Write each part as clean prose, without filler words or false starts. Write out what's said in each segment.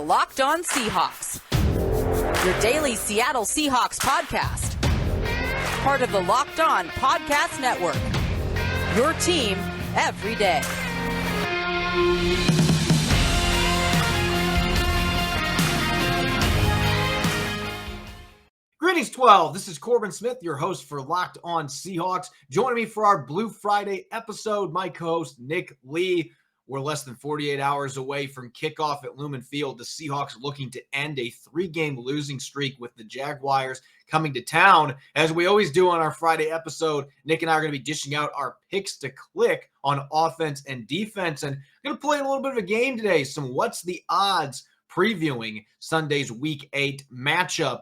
Locked On Seahawks, your daily Seattle Seahawks podcast. Part of the Locked On Podcast Network, your team every day. Greetings, 12. This is Corbin Smith, your host for Locked On Seahawks. Joining me for our Blue Friday episode, my co-host Nick Lee. We're less than 48 hours away from kickoff at Lumen Field. The Seahawks looking to end a 3-game losing streak with the Jaguars coming to town. As we always do on our Friday episode, Nick and I are going to be dishing out our picks to click on offense and defense. And we're going to play a little bit of a game today, some What's the Odds previewing Sunday's Week 8 matchup.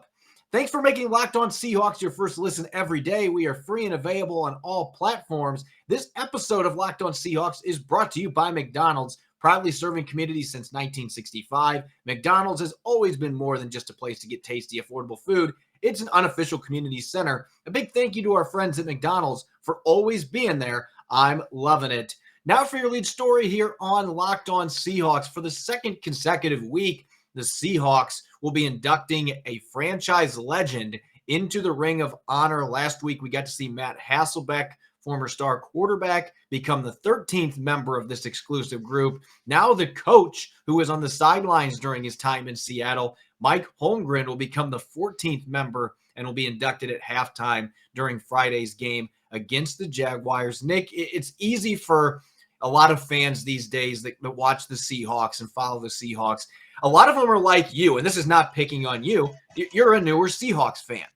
Thanks for making Locked On Seahawks your first listen every day. We are free and available on all platforms. This episode of Locked On Seahawks is brought to you by McDonald's, proudly serving communities since 1965. McDonald's has always been more than just a place to get tasty, affordable food. It's an unofficial community center. A big thank you to our friends at McDonald's for always being there. I'm loving it. Now for your lead story here on Locked On Seahawks. For the second consecutive week, the Seahawks will be inducting a franchise legend into the Ring of Honor. Last week, we got to see Matt Hasselbeck, former star quarterback, become the 13th member of this exclusive group. Now the coach, who was on the sidelines during his time in Seattle, Mike Holmgren, will become the 14th member and will be inducted at halftime during Friday's game against the Jaguars. Nick, it's easy for a lot of fans these days that watch the Seahawks and follow the Seahawks. A lot of them are like you, and this is not picking on you. You're a newer Seahawks fan,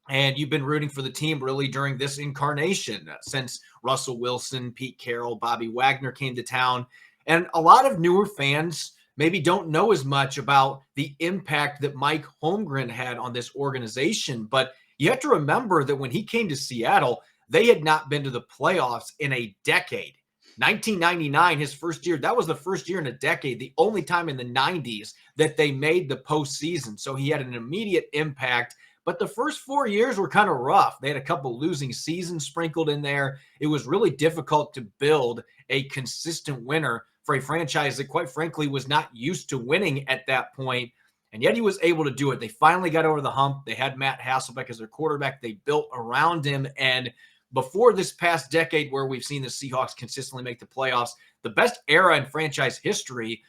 and you've been rooting for the team really during this incarnation since Russell Wilson, Pete Carroll, Bobby Wagner came to town. And a lot of newer fans maybe don't know as much about the impact that Mike Holmgren had on this organization. But you have to remember that when he came to Seattle, they had not been to the playoffs in a decade. 1999, his first year, that was the first year in a decade, the only time in the 90s that they made the postseason. So he had an immediate impact. But the first 4 years were kind of rough. They had a couple losing seasons sprinkled in there. It was really difficult to build a consistent winner for a franchise that, quite frankly, was not used to winning at that point. And yet he was able to do it. They finally got over the hump. They had Matt Hasselbeck as their quarterback. They built around him. And before this past decade where we've seen the Seahawks consistently make the playoffs, the best era in franchise history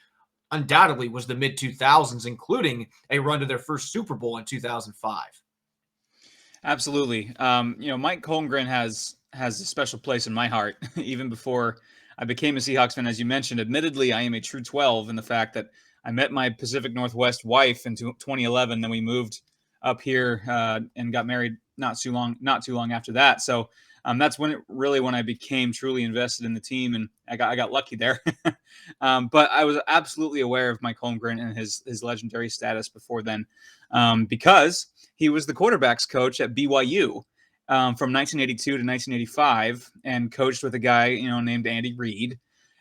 undoubtedly was the mid-2000s, including a run to their first Super Bowl in 2005. Absolutely. Mike Holmgren has a special place in my heart, even before I became a Seahawks fan. As you mentioned, admittedly, I am a true 12 in the fact that I met my Pacific Northwest wife in 2011. Then we moved up here and got married not too long after that. So that's when I became truly invested in the team, and I got lucky there. But I was absolutely aware of Mike Holmgren and his legendary status before then, because he was the quarterbacks coach at BYU from 1982 to 1985, and coached with a guy named Andy Reid,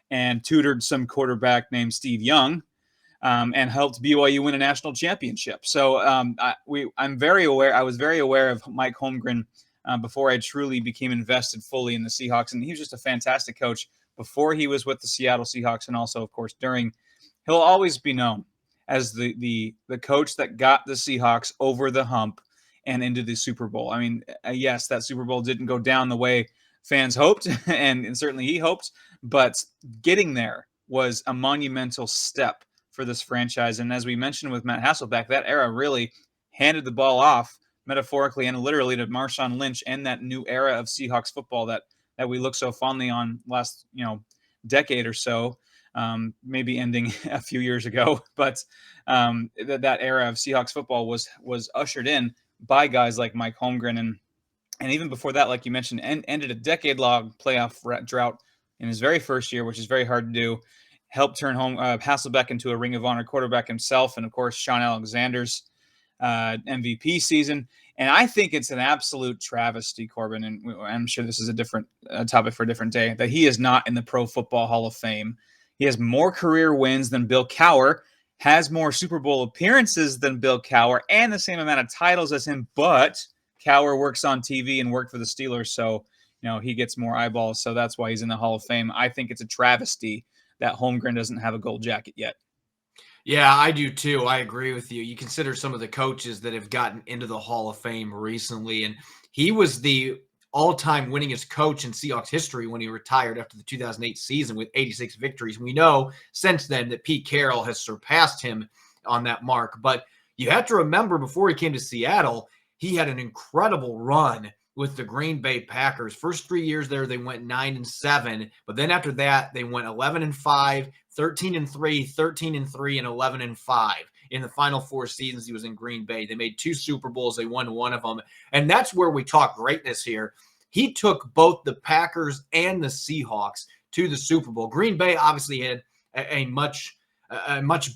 and tutored some quarterback named Steve Young, and helped BYU win a national championship. So I was very aware of Mike Holmgren before I truly became invested fully in the Seahawks. And he was just a fantastic coach before he was with the Seattle Seahawks, and also, of course, during. He'll always be known as the coach that got the Seahawks over the hump and into the Super Bowl. I mean, yes, that Super Bowl didn't go down the way fans hoped, and certainly he hoped, but getting there was a monumental step for this franchise. And as we mentioned with Matt Hasselbeck, that era really handed the ball off, metaphorically and literally, to Marshawn Lynch and that new era of Seahawks football that we look so fondly on last decade or so, maybe ending a few years ago. But that era of Seahawks football was ushered in by guys like Mike Holmgren, and even before that, like you mentioned, ended a decade-long playoff drought in his very first year, which is very hard to do. Helped turn Hasselbeck into a Ring of Honor quarterback himself, and of course Sean Alexander's MVP season. And I think it's an absolute travesty, Corbin, and I'm sure this is a different topic for a different day, that he is not in the Pro Football Hall of Fame. He has more career wins than Bill Cowher, has more Super Bowl appearances than Bill Cowher, and the same amount of titles as him, but Cowher works on TV and worked for the Steelers, so he gets more eyeballs, so that's why he's in the Hall of Fame. I think it's a travesty that Holmgren doesn't have a gold jacket yet. Yeah, I do too. I agree with you. You consider some of the coaches that have gotten into the Hall of Fame recently, and he was the all-time winningest coach in Seahawks history when he retired after the 2008 season with 86 victories. We know since then that Pete Carroll has surpassed him on that mark, but you have to remember before he came to Seattle, he had an incredible run with the Green Bay Packers. First 3 years there, they went 9-7, but then after that, they went 11-5, 13-3, 13-3, and 11-5. In the final 4 seasons he was in Green Bay, they made 2 Super Bowls. They won one of them, and that's where we talk greatness here. He took both the Packers and the Seahawks to the Super Bowl. Green Bay obviously had a much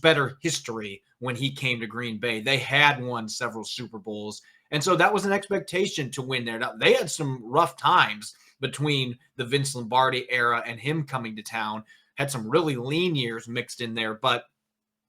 better history when he came to Green Bay. They had won several Super Bowls. And so that was an expectation to win there. Now, they had some rough times between the Vince Lombardi era and him coming to town. Had some really lean years mixed in there, but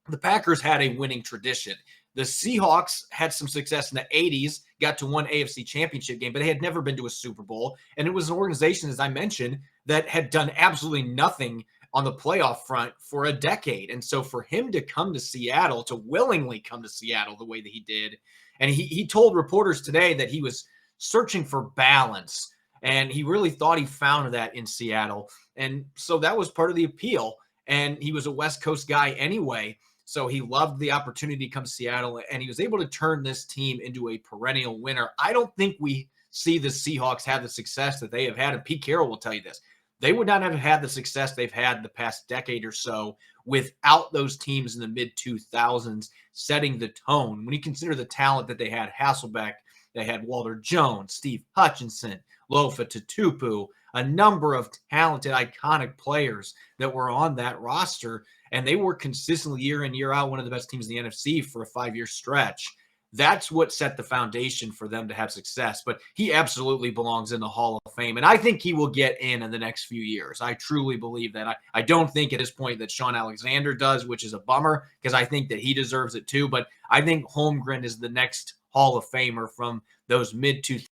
the Packers had a winning tradition. The Seahawks had some success in the 80s, got to one AFC championship game, but they had never been to a Super Bowl. And it was an organization, as I mentioned, that had done absolutely nothing on the playoff front for a decade. And so for him to come to Seattle, to willingly come to Seattle the way that he did, and he told reporters today that he was searching for balance, and he really thought he found that in Seattle. And so that was part of the appeal. And he was a West Coast guy anyway, so he loved the opportunity to come to Seattle, and he was able to turn this team into a perennial winner. I don't think we see the Seahawks have the success that they have had, and Pete Carroll will tell you this. They would not have had the success they've had the past decade or so without those teams in the mid-2000s setting the tone. When you consider the talent that they had, Hasselbeck, they had Walter Jones, Steve Hutchinson, Lofa Tatupu, a number of talented, iconic players that were on that roster, and they were consistently year in, year out one of the best teams in the NFC for a 5-year stretch. That's what set the foundation for them to have success. But he absolutely belongs in the Hall of Fame, and I think he will get in the next few years. I truly believe that. I don't think at this point that Sean Alexander does, which is a bummer because I think that he deserves it too. But I think Holmgren is the next Hall of Famer from those mid-2000s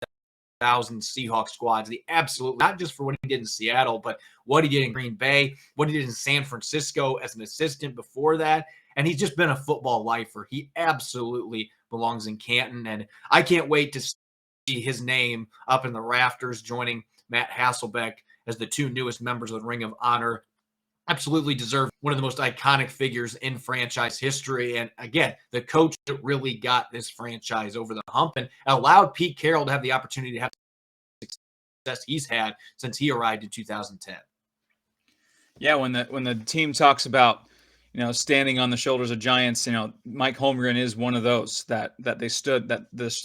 Seahawks squads. The absolute, not just for what he did in Seattle, but what he did in Green Bay, what he did in San Francisco as an assistant before that. And he's just been a football lifer. He absolutely belongs in Canton. And I can't wait to see his name up in the rafters, joining Matt Hasselbeck as the 2 newest members of the Ring of Honor. Absolutely deserved, one of the most iconic figures in franchise history. And again, the coach that really got this franchise over the hump and allowed Pete Carroll to have the opportunity to have the success he's had since he arrived in 2010. Yeah, when the team talks about, standing on the shoulders of giants, Mike Holmgren is one of those that they stood,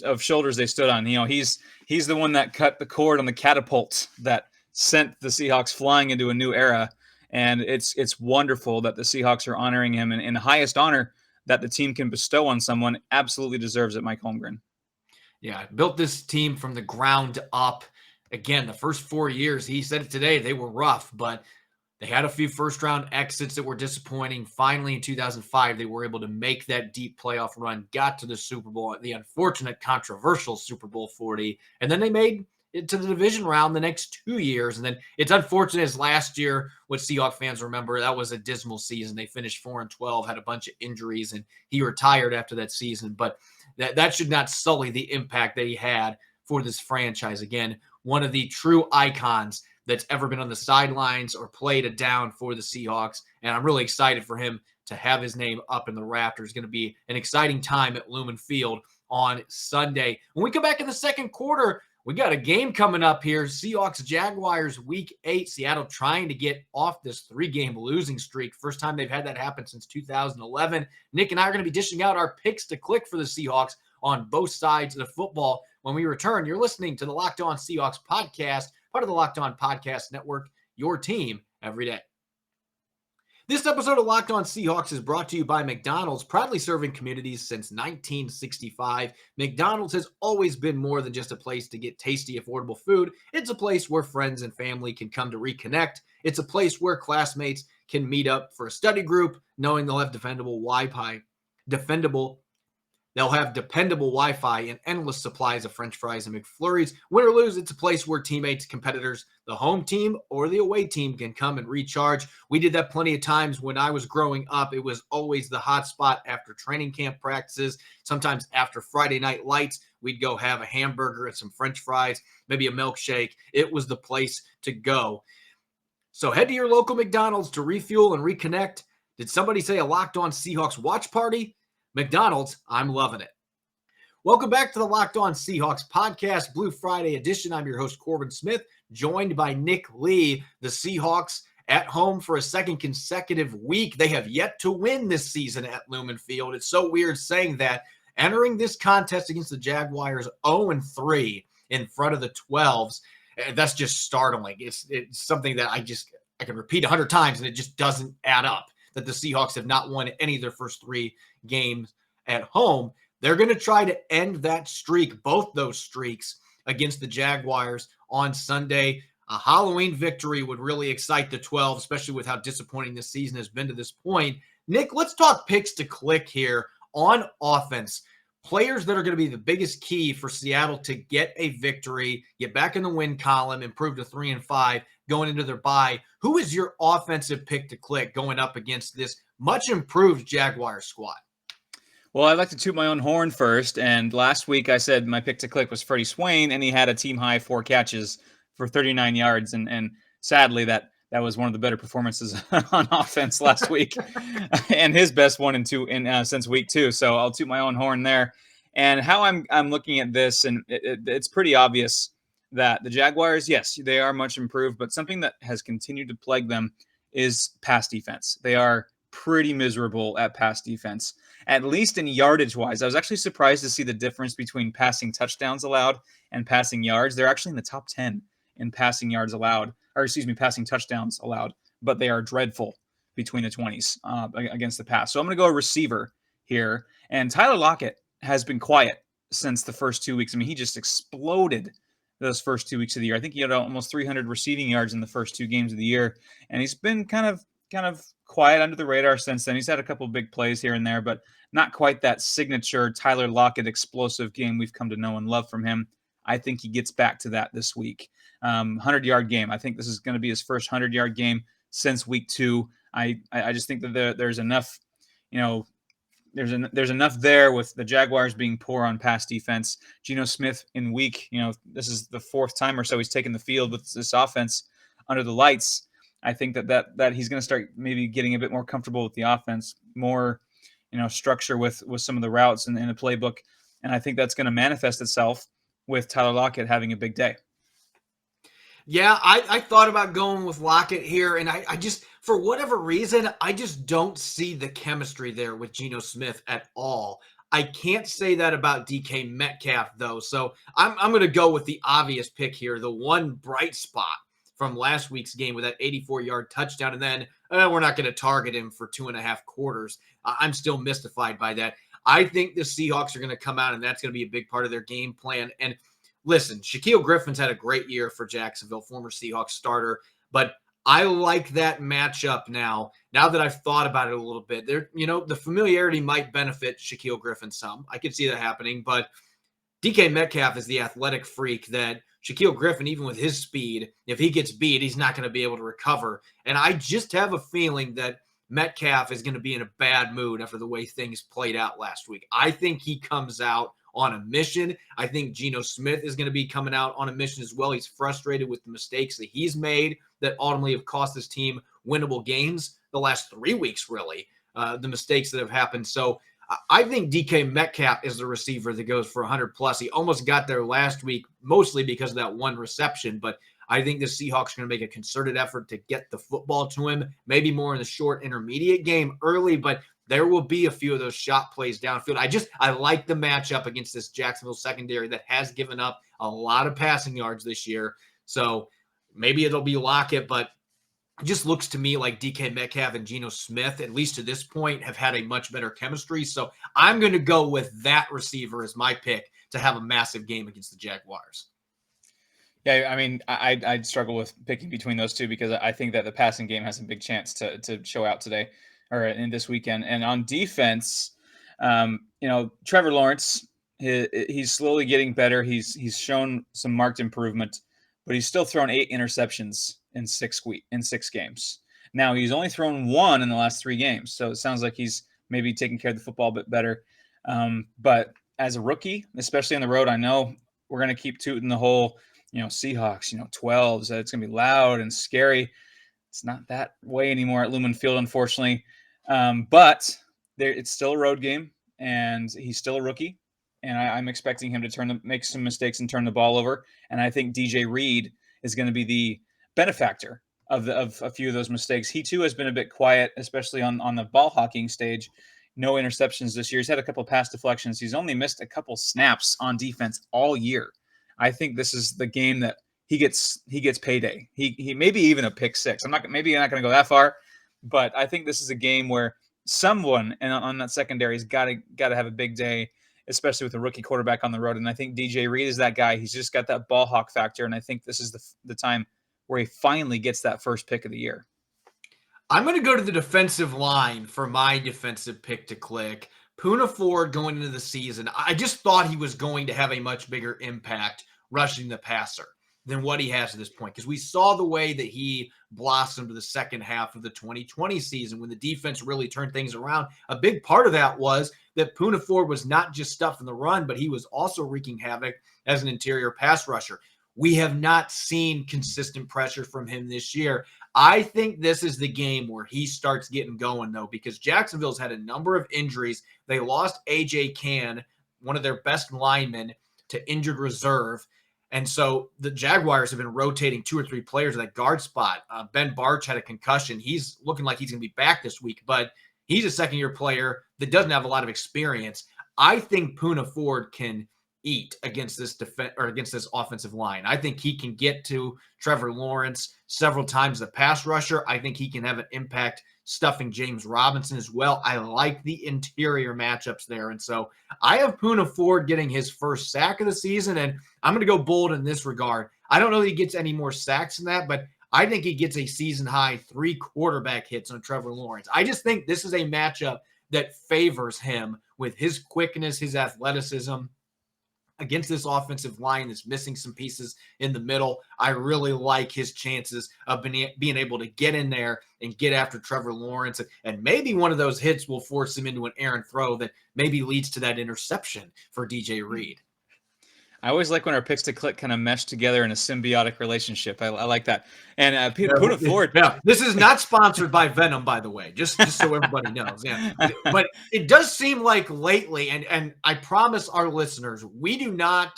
of shoulders they stood on. He's the one that cut the cord on the catapult that sent the Seahawks flying into a new era. And it's wonderful that the Seahawks are honoring him, and the highest honor that the team can bestow on someone absolutely deserves it, Mike Holmgren. Yeah, built this team from the ground up. Again, the first 4 years, he said it today, they were rough, but they had a few first-round exits that were disappointing. Finally, in 2005, they were able to make that deep playoff run, got to the Super Bowl, the unfortunate, controversial Super Bowl 40, and then they made it to the division round the next 2 years. And then it's unfortunate as last year, what Seahawks fans remember, that was a dismal season. They finished 4-12, had a bunch of injuries, and he retired after that season. But that should not sully the impact that he had for this franchise. Again, one of the true icons that's ever been on the sidelines or played it down for the Seahawks. And I'm really excited for him to have his name up in the rafters. It's going to be an exciting time at Lumen Field on Sunday. When we come back in the second quarter, we got a game coming up here. Seahawks Jaguars week 8. Seattle trying to get off this 3-game losing streak. First time they've had that happen since 2011. Nick and I are going to be dishing out our picks to click for the Seahawks on both sides of the football. When we return, you're listening to the Locked On Seahawks podcast, part of the Locked On Podcast Network, your team every day. This episode of Locked On Seahawks is brought to you by McDonald's, proudly serving communities since 1965. McDonald's has always been more than just a place to get tasty, affordable food. It's a place where friends and family can come to reconnect. It's a place where classmates can meet up for a study group, knowing they'll have defendable They'll have dependable Wi-Fi and endless supplies of French fries and McFlurries. Win or lose, it's a place where teammates, competitors, the home team or the away team can come and recharge. We did that plenty of times when I was growing up. It was always the hot spot after training camp practices. Sometimes after Friday night lights, we'd go have a hamburger and some French fries, maybe a milkshake. It was the place to go. So head to your local McDonald's to refuel and reconnect. Did somebody say a Locked On Seahawks watch party? McDonald's, I'm loving it. Welcome back to the Locked On Seahawks podcast, Blue Friday edition. I'm your host, Corbin Smith, joined by Nick Lee. The Seahawks at home for a second consecutive week. They have yet to win this season at Lumen Field. It's so weird saying that. Entering this contest against the Jaguars 0-3 in front of the 12s. That's just startling. It's something that I can repeat 100 times and it just doesn't add up, that the Seahawks have not won any of their first 3 games at home. They're going to try to end that streak, both those streaks, against the Jaguars on Sunday. A Halloween victory would really excite the 12, especially with how disappointing this season has been to this point. Nick, let's talk picks to click here on offense. Players that are going to be the biggest key for Seattle to get a victory, get back in the win column, improve to 3-5 going into their bye. Who is your offensive pick to click going up against this much improved Jaguars squad? Well, I'd like to toot my own horn first. And last week I said my pick to click was Freddie Swain, and he had a team high 4 catches for 39 yards. And sadly, that was one of the better performances on offense last week, and his best one since week 2. So I'll toot my own horn there. And how I'm looking at this, and it's pretty obvious that the Jaguars, yes, they are much improved, but something that has continued to plague them is pass defense. They are pretty miserable at pass defense, at least in yardage wise. I was actually surprised to see the difference between passing touchdowns allowed and passing yards. They're actually in the top 10 in passing yards allowed, passing touchdowns allowed, but they are dreadful between the 20s against the pass. So I'm going to go a receiver here. And Tyler Lockett has been quiet since the first 2 weeks. I mean, he just exploded those first 2 weeks of the year. I think he had almost 300 receiving yards in the first 2 games of the year. And he's been kind of quiet under the radar since then. He's had a couple of big plays here and there, but not quite that signature Tyler Lockett explosive game we've come to know and love from him. I think he gets back to that this week. 100-yard game. I think this is going to be his first 100-yard game since week 2. I just think that there's enough, there's enough there with the Jaguars being poor on pass defense. Geno Smith in week, this is the 4th time or so he's taken the field with this offense under the lights. I think that he's going to start maybe getting a bit more comfortable with the offense, more, structure with some of the routes in the playbook. And I think that's going to manifest itself with Tyler Lockett having a big day. Yeah, I thought about going with Lockett here, and I just, for whatever reason, I just don't see the chemistry there with Geno Smith at all. I can't say that about DK Metcalf, though. So I'm going to go with the obvious pick here, the one bright spot from last week's game with that 84-yard touchdown. And then we're not going to target him for 2.5 quarters. I'm still mystified by that. I think the Seahawks are going to come out, and that's going to be a big part of their game plan. And listen, Shaquille Griffin's had a great year for Jacksonville, former Seahawks starter, but I like that matchup now that I've thought about it a little bit. There, the familiarity might benefit Shaquille Griffin some. I could see that happening, but DK Metcalf is the athletic freak that Shaquille Griffin, even with his speed, if he gets beat, he's not going to be able to recover. And I just have a feeling that Metcalf is going to be in a bad mood after the way things played out last week. I think he comes out on a mission. I think Geno Smith is going to be coming out on a mission as well. He's frustrated with the mistakes that he's made that ultimately have cost his team winnable games the last 3 weeks, really, the mistakes that have happened. So I think DK Metcalf is the receiver that goes for 100+. He almost got there last week, mostly because of that one reception, but I think the Seahawks are going to make a concerted effort to get the football to him, maybe more in the short intermediate game early, but there will be a few of those shot plays downfield. I like the matchup against this Jacksonville secondary that has given up a lot of passing yards this year. So maybe it'll be Lockett, but it just looks to me like DK Metcalf and Geno Smith, at least to this point, have had a much better chemistry. So I'm going to go with that receiver as my pick to have a massive game against the Jaguars. Yeah, I mean, I'd struggle with picking between those two because I think that the passing game has a big chance to show out today or in this weekend. And on defense, Trevor Lawrence, he's slowly getting better. He's shown some marked improvement, but he's still thrown 8 interceptions in 6 games. Now he's only thrown 1 in the last 3 games, so it sounds like he's maybe taking care of the football a bit better. But as a rookie, especially on the road, I know we're going to keep tooting the whole, Seahawks, 12s. It's going to be loud and scary. It's not that way anymore at Lumen Field, unfortunately. But it's still a road game, and he's still a rookie. And I'm expecting him to make some mistakes and turn the ball over. And I think DJ Reed is going to be the benefactor of a few of those mistakes. He too has been a bit quiet, especially on the ball hawking stage. No interceptions this year. He's had a couple pass deflections. He's only missed a couple snaps on defense all year. I think this is the game that he gets payday. He maybe even a pick 6. I'm not going to go that far, but I think this is a game where someone on that secondary has got to have a big day, especially with a rookie quarterback on the road. And I think DJ Reed is that guy. He's just got that ball hawk factor, and I think this is the time where he finally gets that first pick of the year. I'm going to go to the defensive line for my defensive pick to click. Poona Ford going into the season, I just thought he was going to have a much bigger impact rushing the passer than what he has at this point, because we saw the way that he blossomed the second half of the 2020 season when the defense really turned things around. A big part of that was that Poona Ford was not just stuffing the run, but he was also wreaking havoc as an interior pass rusher. We have not seen consistent pressure from him this year. I think this is the game where he starts getting going, though, because Jacksonville's had a number of injuries. They lost A.J. Cann, one of their best linemen, to injured reserve. And so the Jaguars have been rotating 2 or 3 players at that guard spot. Ben Barch had a concussion. He's looking like he's going to be back this week, but he's a second-year player that doesn't have a lot of experience. I think Poona Ford can eat against this offensive line. I think he can get to Trevor Lawrence several times as a pass rusher. I think he can have an impact stuffing James Robinson as well. I like the interior matchups there. And so I have Poona Ford getting his first sack of the season, and I'm going to go bold in this regard. I don't know that he gets any more sacks than that, but I think he gets a season-high 3 quarterback hits on Trevor Lawrence. I just think this is a matchup that favors him with his quickness, his athleticism, against this offensive line that's missing some pieces in the middle. I really like his chances of being able to get in there and get after Trevor Lawrence. And maybe one of those hits will force him into an errant throw that maybe leads to that interception for DJ Reed. I always like when our picks to click kind of mesh together in a symbiotic relationship. I like that. And Poona Ford. Yeah, this is not sponsored by Venom, by the way, just so everybody knows. Yeah, but it does seem like lately, and I promise our listeners, we do not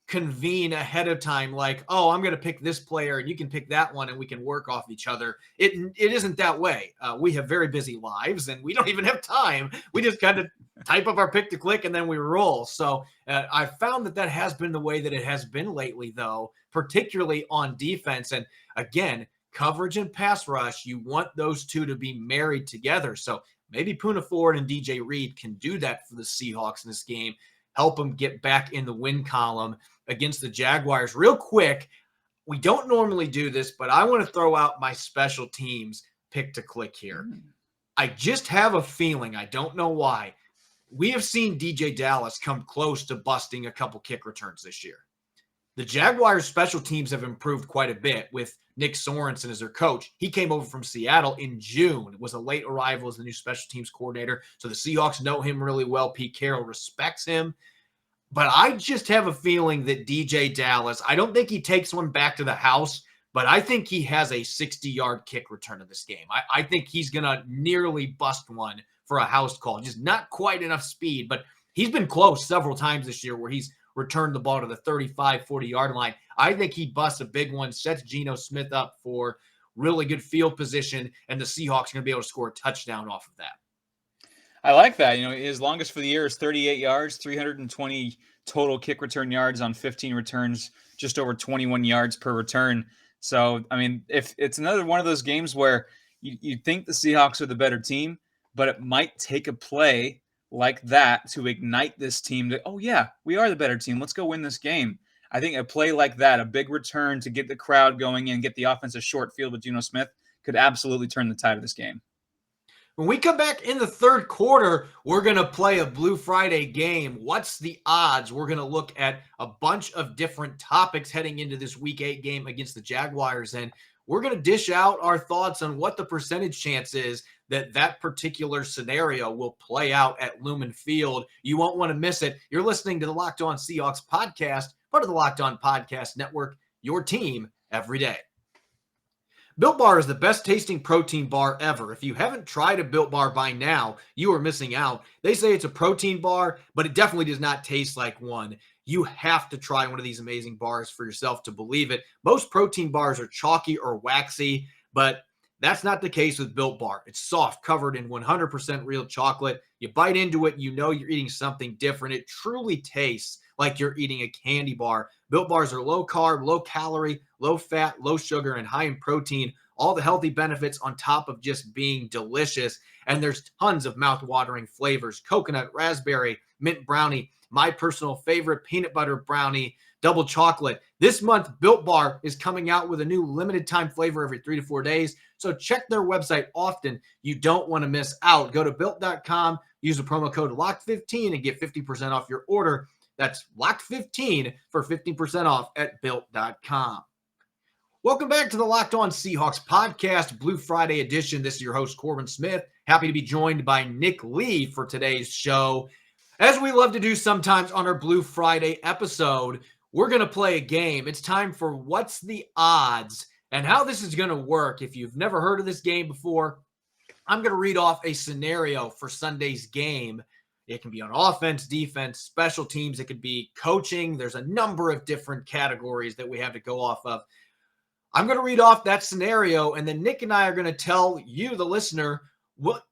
convene ahead of time like, oh, I'm going to pick this player and you can pick that one and we can work off each other. It isn't that way. We have very busy lives and we don't even have time. We just kind of type up our pick to click and then we roll. So I found that has been the way that it has been lately, though, particularly on defense. And again, coverage and pass rush, you want those two to be married together. So maybe Poona Ford and DJ Reed can do that for the Seahawks in this game, help them get back in the win column against the Jaguars. Real quick, we don't normally do this, but I want to throw out my special teams pick to click here. I just have a feeling, I don't know why, we have seen DJ Dallas come close to busting a couple kick returns this year. The Jaguars special teams have improved quite a bit with Nick Sorensen as their coach. He came over from Seattle in June, was a late arrival as the new special teams coordinator. So the Seahawks know him really well. Pete Carroll respects him. But I just have a feeling that DJ Dallas, I don't think he takes one back to the house, but I think he has a 60-yard kick return in this game. I think he's going to nearly bust one for a house call. Just not quite enough speed, but he's been close several times this year where he's returned the ball to the 35, 40-yard line. I think he busts a big one, sets Geno Smith up for really good field position, and the Seahawks are going to be able to score a touchdown off of that. I like that. His longest for the year is 38 yards, 320 total kick return yards on 15 returns, just over 21 yards per return. So, if it's another one of those games where you think the Seahawks are the better team, but it might take a play like that to ignite this team to, oh, yeah, we are the better team. Let's go win this game. I think a play like that, a big return to get the crowd going and get the offense a short field with Geno Smith could absolutely turn the tide of this game. When we come back in the third quarter, we're going to play a Blue Friday game. What's the odds? We're going to look at a bunch of different topics heading into this Week 8 game against the Jaguars, and we're going to dish out our thoughts on what the percentage chance is that that particular scenario will play out at Lumen Field. You won't want to miss it. You're listening to the Locked On Seahawks podcast, part of the Locked On Podcast Network, your team every day. Built Bar is the best tasting protein bar ever. If you haven't tried a Built Bar by now, you are missing out. They say it's a protein bar, but it definitely does not taste like one. You have to try one of these amazing bars for yourself to believe it. Most protein bars are chalky or waxy, but that's not the case with Built Bar. It's soft, covered in 100% real chocolate. You bite into it, you know you're eating something different. It truly tastes like you're eating a candy bar. Built Bars are low carb, low calorie, low fat, low sugar, and high in protein. All the healthy benefits on top of just being delicious. And there's tons of mouth-watering flavors: coconut, raspberry, mint brownie, my personal favorite, peanut butter brownie, double chocolate. This month, Built Bar is coming out with a new limited time flavor every 3 to 4 days. So check their website often. You don't want to miss out. Go to built.com, use the promo code LOCK15 and get 50% off your order. That's LOCK15 for 50% off at built.com. Welcome back to the Locked On Seahawks podcast, Blue Friday edition. This is your host, Corbin Smith. Happy to be joined by Nick Lee for today's show. As we love to do sometimes on our Blue Friday episode, we're going to play a game. It's time for What's the Odds, and how this is going to work. If you've never heard of this game before, I'm going to read off a scenario for Sunday's game. It can be on offense, defense, special teams. It could be coaching. There's a number of different categories that we have to go off of. I'm going to read off that scenario, and then Nick and I are going to tell you, the listener, what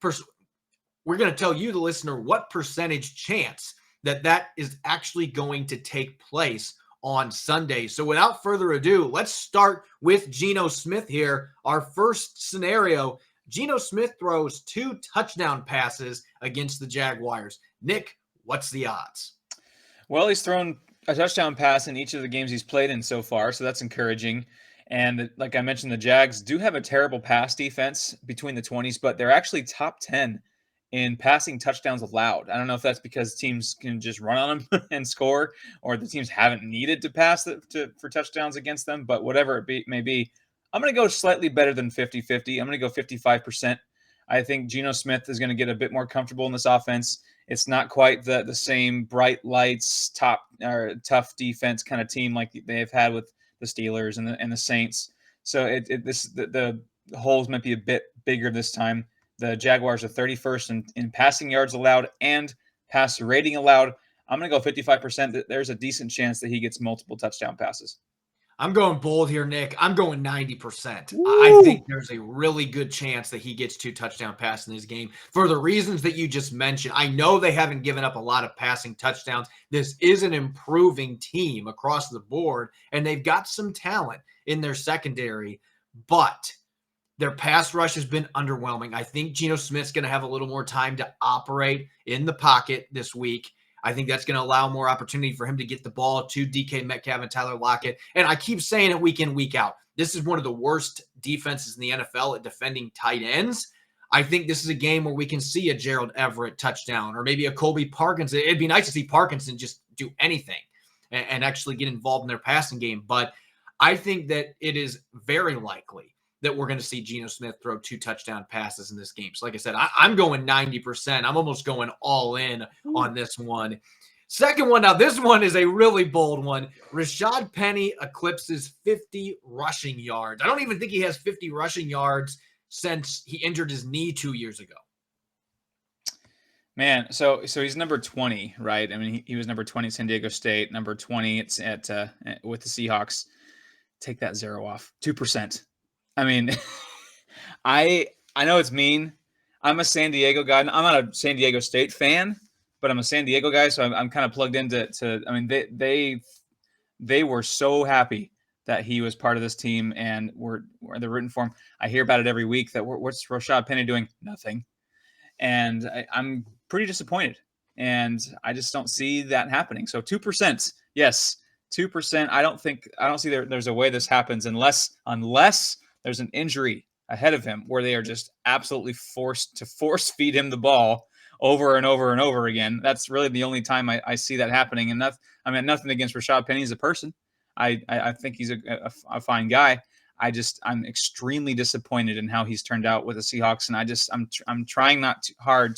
percentage chance that is actually going to take place on Sunday. So without further ado, let's start with Geno Smith here. Our first scenario: Geno Smith throws 2 touchdown passes against the Jaguars. Nick, what's the odds? Well, he's thrown a touchdown pass in each of the games he's played in so far, so that's encouraging. And like I mentioned, the Jags do have a terrible pass defense between the 20s, but they're actually top 10 in passing touchdowns allowed. I don't know if that's because teams can just run on them and score, or the teams haven't needed to pass for touchdowns against them, but whatever it may be, I'm going to go slightly better than 50-50. I'm going to go 55%. I think Geno Smith is going to get a bit more comfortable in this offense. It's not quite the same bright lights, tough defense kind of team like they've had with the Steelers and the Saints. So the holes might be a bit bigger this time. The Jaguars are 31st in passing yards allowed and pass rating allowed. I'm going to go 55%. There's a decent chance that he gets multiple touchdown passes. I'm going bold here, Nick. I'm going 90%. Woo! I think there's a really good chance that he gets 2 touchdown passes in this game for the reasons that you just mentioned. I know they haven't given up a lot of passing touchdowns. This is an improving team across the board, and they've got some talent in their secondary, but their pass rush has been underwhelming. I think Geno Smith's going to have a little more time to operate in the pocket this week. I think that's going to allow more opportunity for him to get the ball to DK Metcalf and Tyler Lockett. And I keep saying it week in, week out. This is one of the worst defenses in the NFL at defending tight ends. I think this is a game where we can see a Gerald Everett touchdown or maybe a Colby Parkinson. It'd be nice to see Parkinson just do anything and actually get involved in their passing game. But I think that it is very likely that we're going to see Geno Smith throw 2 touchdown passes in this game. So like I said, I'm going 90%. I'm almost going all in on this one. Second one, now this one is a really bold one. Rashad Penny eclipses 50 rushing yards. I don't even think he has 50 rushing yards since he injured his knee 2 years ago. Man, so he's number 20, right? I mean, he was number 20 at San Diego State, number 20 with the Seahawks. Take that 0 off. 2%. I mean, I know it's mean. I'm a San Diego guy. I'm not a San Diego State fan, but I'm a San Diego guy, so I'm kind of plugged into. I mean, they were so happy that he was part of this team, and they're rooting for him. I hear about it every week. What's Rashad Penny doing? Nothing, and I'm pretty disappointed. And I just don't see that happening. So 2%, yes, 2%. I don't see there's a way this happens unless there's an injury. ahead of him, where they are just absolutely forced to force feed him the ball over and over and over again. That's really the only time I see that happening. And nothing against Rashad Penny as a person. I think he's a fine guy. I'm extremely disappointed in how he's turned out with the Seahawks, and I'm trying hard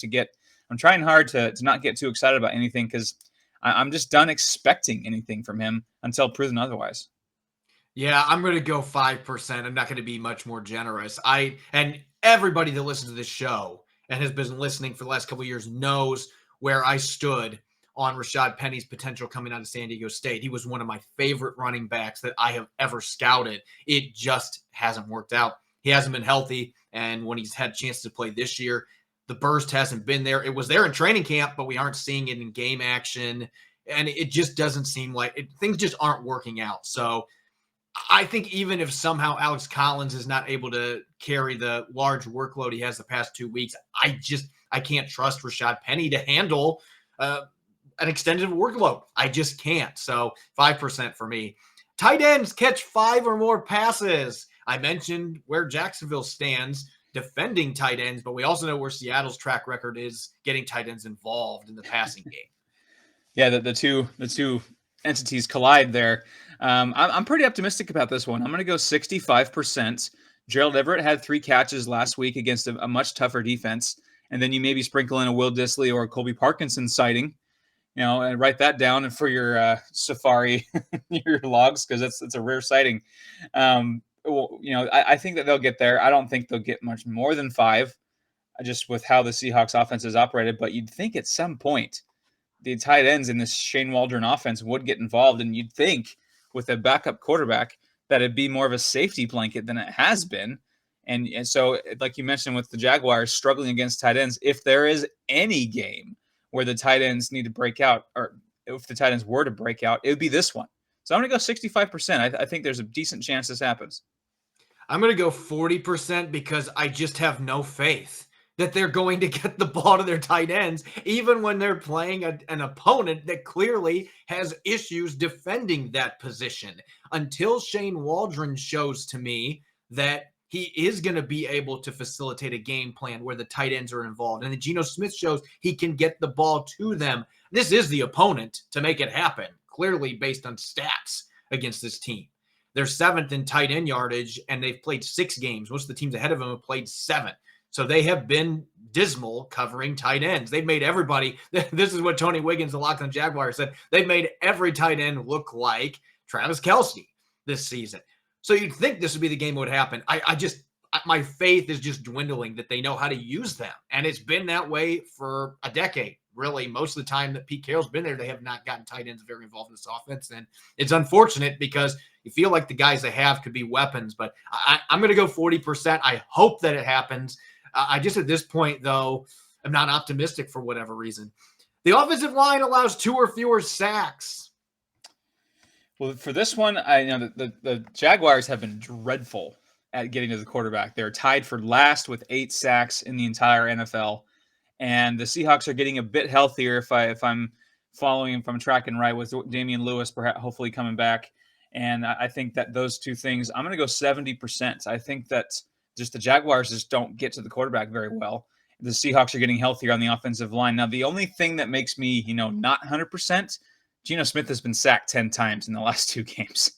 to not get too excited about anything, because I'm just done expecting anything from him until proven otherwise. Yeah, I'm going to go 5%. I'm not going to be much more generous. And everybody that listens to this show and has been listening for the last couple of years knows where I stood on Rashad Penny's potential coming out of San Diego State. He was one of my favorite running backs that I have ever scouted. It just hasn't worked out. He hasn't been healthy, and when he's had chances to play this year, the burst hasn't been there. It was there in training camp, but we aren't seeing it in game action, and it just doesn't seem like it. Things just aren't working out. So I think even if somehow Alex Collins is not able to carry the large workload he has the past 2 weeks, I can't trust Rashad Penny to handle an extended workload. I just can't. So 5% for me. Tight ends catch 5 or more passes. I mentioned where Jacksonville stands defending tight ends, but we also know where Seattle's track record is getting tight ends involved in the passing game. Yeah, the two entities collide there. I'm pretty optimistic about this one. I'm going to go 65%. Gerald Everett had 3 catches last week against a much tougher defense, and then you maybe sprinkle in a Will Dissly or a Colby Parkinson sighting, and write that down for your Safari, your logs, because it's a rare sighting. I think that they'll get there. I don't think they'll get much more than 5, just with how the Seahawks offense is operated. But you'd think at some point the tight ends in this Shane Waldron offense would get involved, and you'd think with a backup quarterback that it'd be more of a safety blanket than it has been. And so, like you mentioned, with the Jaguars struggling against tight ends, if there is any game where the tight ends need to break out, or if the tight ends were to break out, it would be this one. So I'm going to go 65%. I think there's a decent chance this happens. I'm going to go 40% because I just have no faith that they're going to get the ball to their tight ends, even when they're playing an opponent that clearly has issues defending that position. Until Shane Waldron shows to me that he is going to be able to facilitate a game plan where the tight ends are involved, and then Geno Smith shows he can get the ball to them. This is the opponent to make it happen, clearly based on stats against this team. They're 7th in tight end yardage, and they've played 6 games. Most of the teams ahead of them have played 7. So they have been dismal covering tight ends. They've made everybody – this is what Tony Wiggins, the Locked On Jaguars, said. They've made every tight end look like Travis Kelce this season. So you'd think this would be the game that would happen. My faith is just dwindling that they know how to use them. And it's been that way for a decade. Really, most of the time that Pete Carroll's been there, they have not gotten tight ends very involved in this offense. And it's unfortunate because you feel like the guys they have could be weapons. But I'm going to go 40%. I hope that it happens. At this point, though, I'm not optimistic for whatever reason. The offensive line allows 2 or fewer sacks. Well, for this one, the Jaguars have been dreadful at getting to the quarterback. They're tied for last with 8 sacks in the entire NFL. And the Seahawks are getting a bit healthier if I'm following, if I'm tracking right, with Damian Lewis perhaps hopefully coming back. And I think that those two things, I'm going to go 70%. I think that just the Jaguars just don't get to the quarterback very well. The Seahawks are getting healthier on the offensive line. Now, the only thing that makes me, not 100%, Geno Smith has been sacked 10 times in the last 2 games.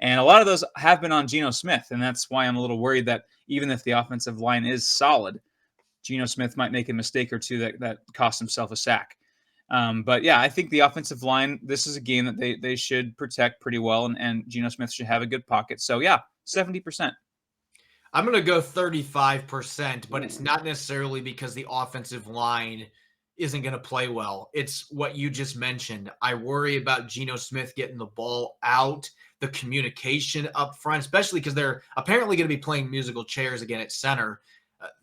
And a lot of those have been on Geno Smith. And that's why I'm a little worried that even if the offensive line is solid, Geno Smith might make a mistake or two that cost himself a sack. But yeah, I think the offensive line, this is a game that they should protect pretty well, and Geno Smith should have a good pocket. So yeah, 70%. I'm going to go 35%, but it's not necessarily because the offensive line isn't going to play well. It's what you just mentioned. I worry about Geno Smith getting the ball out, the communication up front, especially because they're apparently going to be playing musical chairs again at center.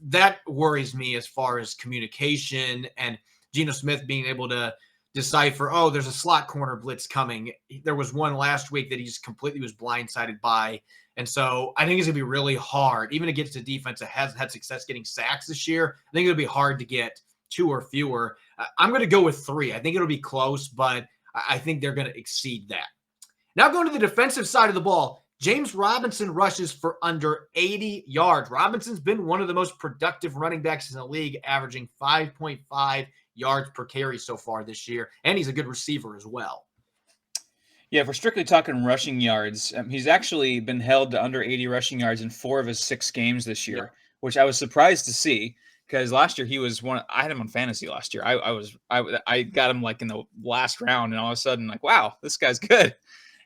That worries me as far as communication and Geno Smith being able to decipher, there's a slot corner blitz coming. There was one last week that he just completely was blindsided by. And so I think it's going to be really hard, even against a defense that hasn't had success getting sacks this year. I think it'll be hard to get 2 or fewer. I'm going to go with 3. I think it'll be close, but I think they're going to exceed that. Now going to the defensive side of the ball, James Robinson rushes for under 80 yards. Robinson's been one of the most productive running backs in the league, averaging 5.5 yards per carry so far this year, and he's a good receiver as well. Yeah, if we're strictly talking rushing yards, he's actually been held to under 80 rushing yards in 4 of his 6 games this year, which I was surprised to see because last year he was one. I had him on fantasy last year. I got him like in the last round, and all of a sudden, like, wow, this guy's good.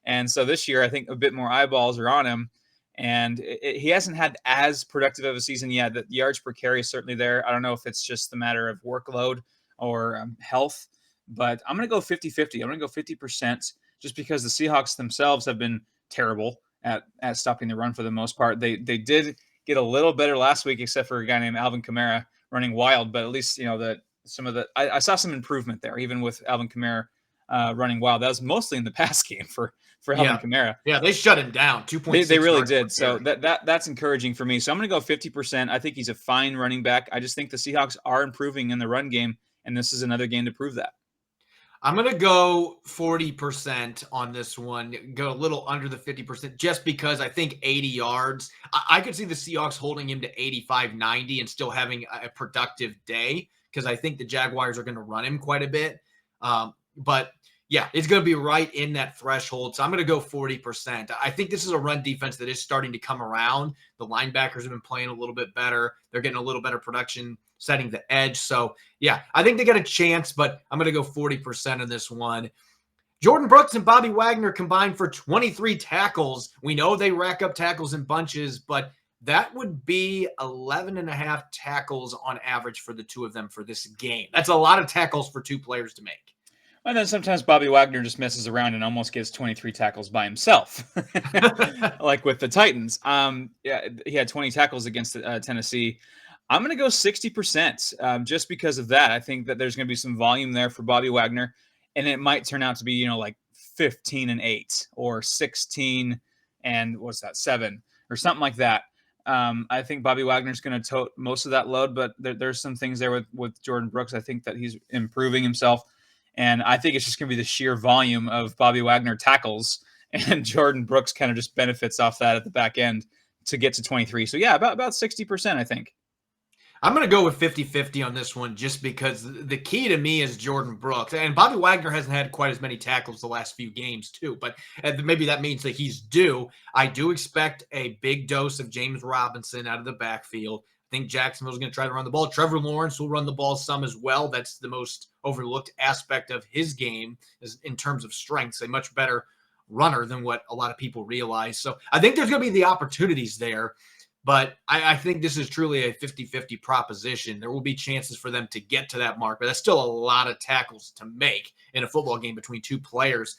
And so this year, I think a bit more eyeballs are on him, and he hasn't had as productive of a season yet. The yards per carry is certainly there. I don't know if it's just the matter of workload or health, but I'm going to go 50-50. I'm going to go 50%. Just because the Seahawks themselves have been terrible at stopping the run for the most part. They did get a little better last week, except for a guy named Alvin Kamara running wild. But at least, I saw some improvement there, even with Alvin Kamara running wild. That was mostly in the pass game for Alvin Kamara. Yeah, they shut him down. 2.6. They really did. So that's encouraging for me. So I'm going to go 50%. I think he's a fine running back. I just think the Seahawks are improving in the run game, and this is another game to prove that. I'm going to go 40% on this one, go a little under the 50%, just because I think 80 yards. I could see the Seahawks holding him to 85, 90 and still having a productive day because I think the Jaguars are going to run him quite a bit. But yeah, it's going to be right in that threshold. So I'm going to go 40%. I think this is a run defense that is starting to come around. The linebackers have been playing a little bit better. They're getting a little better production setting the edge. So yeah, I think they got a chance, but I'm going to go 40% on this one. Jordan Brooks and Bobby Wagner combined for 23 tackles. We know they rack up tackles in bunches, but that would be 11.5 tackles on average for the two of them for this game. That's a lot of tackles for two players to make. And then sometimes Bobby Wagner just messes around and almost gets 23 tackles by himself, like with the Titans. Yeah, he had 20 tackles against Tennessee. I'm going to go 60% just because of that. I think that there's going to be some volume there for Bobby Wagner, and it might turn out to be, like 15-8 or 16 and what's that, 7 or something like that. I think Bobby Wagner's going to tote most of that load, but there's some things there with Jordan Brooks. I think that he's improving himself, and I think it's just going to be the sheer volume of Bobby Wagner tackles, and Jordan Brooks kind of just benefits off that at the back end to get to 23. So yeah, about 60%, I think. I'm going to go with 50-50 on this one just because the key to me is Jordan Brooks. And Bobby Wagner hasn't had quite as many tackles the last few games too, but maybe that means that he's due. I do expect a big dose of James Robinson out of the backfield. I think Jacksonville's going to try to run the ball. Trevor Lawrence will run the ball some as well. That's the most overlooked aspect of his game is in terms of strengths, a much better runner than what a lot of people realize. So I think there's going to be the opportunities there. But I think this is truly a 50-50 proposition. There will be chances for them to get to that mark, but that's still a lot of tackles to make in a football game between two players.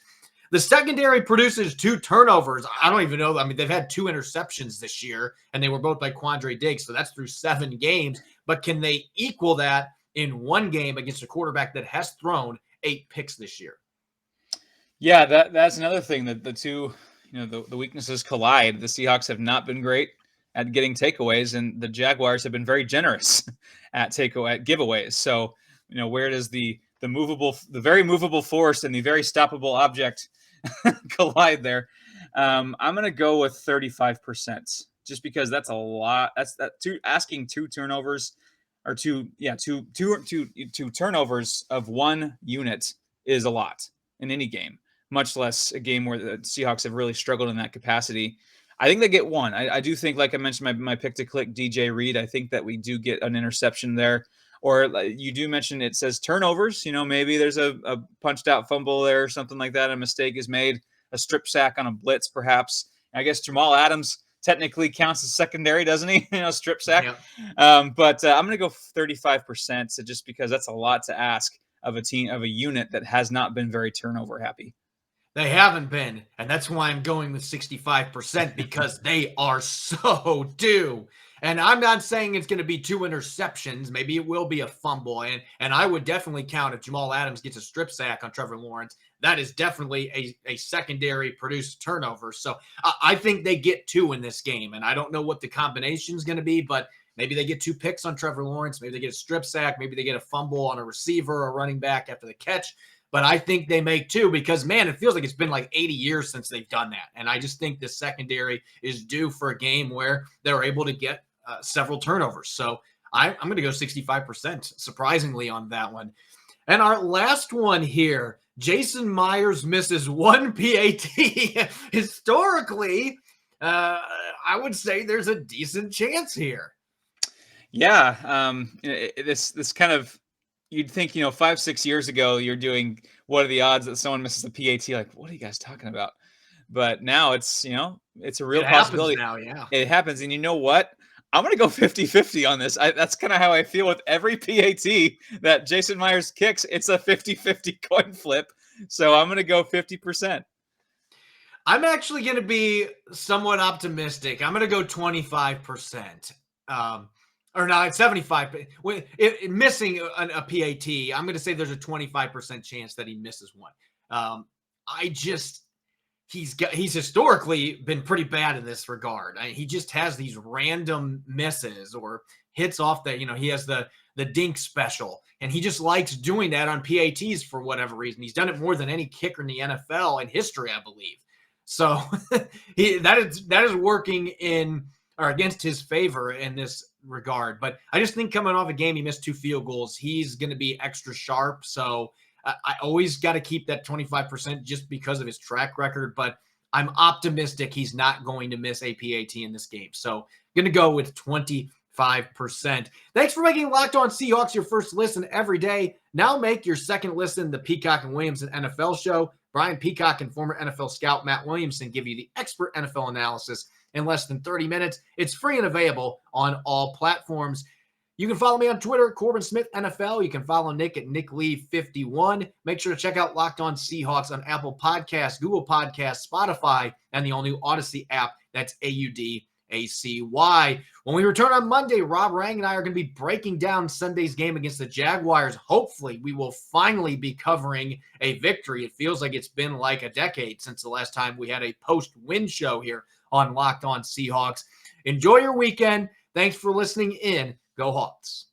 The secondary produces 2 turnovers. I don't even know. I mean, they've had 2 interceptions this year, and they were both by Quandre Diggs, so that's through 7 games. But can they equal that in one game against a quarterback that has thrown 8 picks this year? Yeah, that's another thing that the two, the weaknesses collide. The Seahawks have not been great at getting takeaways, and the Jaguars have been very generous at giveaways. So, where does the very movable force and the very stoppable object collide there? I'm going to go with 35%, just because that's a lot. Asking 2 turnovers or two turnovers of one unit is a lot in any game, much less a game where the Seahawks have really struggled in that capacity. I think they get 1. I do think, like I mentioned, my pick to click DJ Reed. I think that we do get an interception there. Or you do mention it says turnovers. Maybe there's a punched out fumble there or something like that. A mistake is made, a strip sack on a blitz, perhaps. I guess Jamal Adams technically counts as secondary, doesn't he? Strip sack. Yeah. But I'm going to go 35%, so just because that's a lot to ask of a unit that has not been very turnover happy. They haven't been, and that's why I'm going with 65% because they are so due. And I'm not saying it's going to be 2 interceptions. Maybe it will be a fumble, and I would definitely count if Jamal Adams gets a strip sack on Trevor Lawrence. That is definitely a secondary produced turnover. So I think they get 2 in this game, and I don't know what the combination is going to be, but maybe they get 2 picks on Trevor Lawrence. Maybe they get a strip sack. Maybe they get a fumble on a receiver or running back after the catch. but I think they make 2 because, man, it feels like it's been like 80 years since they've done that. And I just think the secondary is due for a game where they're able to get several turnovers. So I'm going to go 65%, surprisingly, on that one. And our last one here, Jason Myers misses 1 PAT. Historically, I would say there's a decent chance here. Yeah, this kind of, you'd think, 5-6 years ago, you're doing what are the odds that someone misses a PAT? Like, what are you guys talking about? But now it's a real possibility. Now, yeah, it happens. And you know what? I'm going to go 50-50 on this. That's kind of how I feel with every PAT that Jason Myers kicks. It's a 50-50 coin flip. So I'm going to go 50%. I'm actually going to be somewhat optimistic. I'm going to go 25%. Or not, 75. Missing a PAT, I'm going to say there's a 25% chance that he misses one. He's historically been pretty bad in this regard. He just has these random misses or hits off that, he has the dink special, and he just likes doing that on PATs for whatever reason. He's done it more than any kicker in the NFL in history, I believe. So that is working in or against his favor in this regard. But I just think coming off a game, he missed 2 field goals. He's going to be extra sharp. So I always got to keep that 25% just because of his track record. But I'm optimistic he's not going to miss a PAT in this game. So going to go with 25%. Thanks for making Locked On Seahawks your first listen every day. Now make your second listen the Peacock and Williamson NFL show. Brian Peacock and former NFL scout Matt Williamson give you the expert NFL analysis in less than 30 minutes. It's free and available on all platforms. You can follow me on Twitter, Corbin Smith NFL. You can follow Nick at Nick Lee 51. Make sure to check out Locked On Seahawks on Apple Podcasts, Google Podcasts, Spotify, and the all-new Odyssey app. That's AUDACY. When we return on Monday, Rob Rang and I are going to be breaking down Sunday's game against the Jaguars. Hopefully, we will finally be covering a victory. It feels like it's been like a decade since the last time we had a post-win show here on Locked On Seahawks. Enjoy your weekend. Thanks for listening in. Go Hawks.